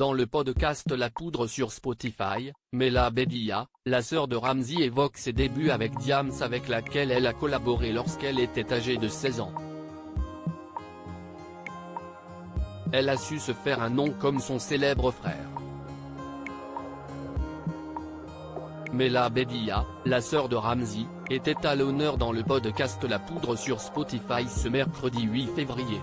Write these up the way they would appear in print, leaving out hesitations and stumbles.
Dans le podcast La Poudre sur Spotify, Mela Bedia, la sœur de Ramzy évoque ses débuts avec Diams avec laquelle elle a collaboré lorsqu'elle était âgée de 16 ans. Elle a su se faire un nom comme son célèbre frère. Mela Bedia, la sœur de Ramzy, était à l'honneur dans le podcast La Poudre sur Spotify ce mercredi 8 février.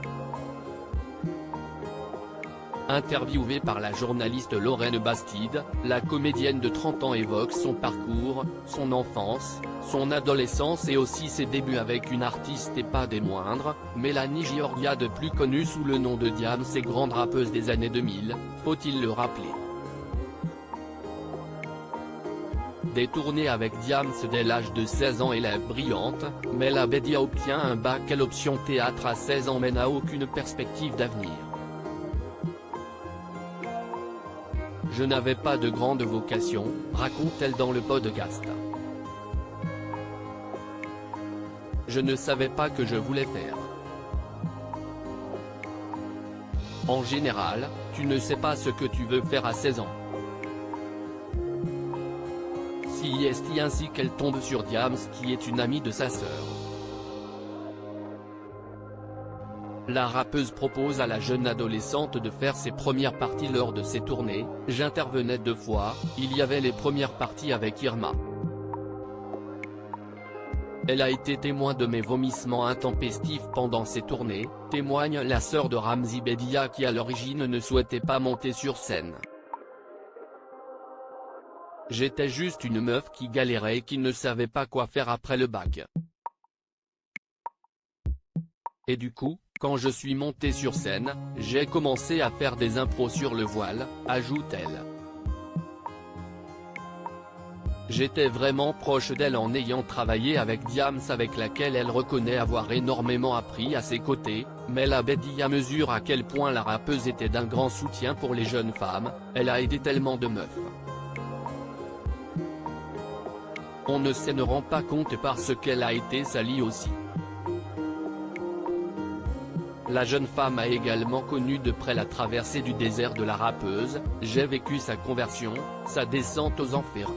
Interviewée par la journaliste Lorraine Bastide, la comédienne de 30 ans évoque son parcours, son enfance, son adolescence et aussi ses débuts avec une artiste et pas des moindres, Mélanie Giorgiade plus connue sous le nom de Diams et grande rappeuse des années 2000, faut-il le rappeler. Des tournées avec Diams dès l'âge de 16 ans, élève brillante, Mela Bedia obtient un bac L option théâtre à 16 ans mais n'a aucune perspective d'avenir. Je n'avais pas de grande vocation, raconte-t-elle dans le podcast. Je ne savais pas que je voulais faire. En général, tu ne sais pas ce que tu veux faire à 16 ans. Si est ainsi qu'elle tombe sur Diams qui est une amie de sa sœur. La rappeuse propose à la jeune adolescente de faire ses premières parties lors de ses tournées. J'intervenais 2 fois, il y avait les premières parties avec Irma. Elle a été témoin de mes vomissements intempestifs pendant ses tournées, témoigne la sœur de Ramzy Bedia qui à l'origine ne souhaitait pas monter sur scène. J'étais juste une meuf qui galérait et qui ne savait pas quoi faire après le bac. Et du coup, quand je suis montée sur scène, j'ai commencé à faire des impros sur le voile, ajoute-t-elle. J'étais vraiment proche d'elle en ayant travaillé avec Diams avec laquelle elle reconnaît avoir énormément appris à ses côtés, Mela Bedia mesure à quel point la rappeuse était d'un grand soutien pour les jeunes femmes, elle a aidé tellement de meufs. On ne rend pas compte parce qu'elle a été salie aussi. La jeune femme a également connu de près la traversée du désert de la rappeuse, j'ai vécu sa conversion, sa descente aux enfers.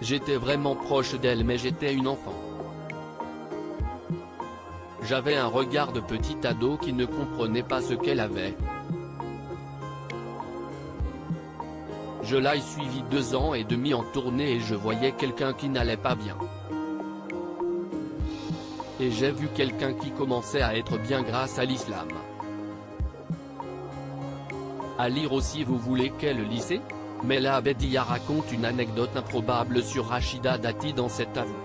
J'étais vraiment proche d'elle mais j'étais une enfant. J'avais un regard de petit ado qui ne comprenait pas ce qu'elle avait. Je l'ai suivi 2 ans et demi en tournée et je voyais quelqu'un qui n'allait pas bien. Et j'ai vu quelqu'un qui commençait à être bien grâce à l'islam. À lire aussi. Vous voulez quel lycée? Mela Bedia raconte une anecdote improbable sur Rachida Dati dans cet avou.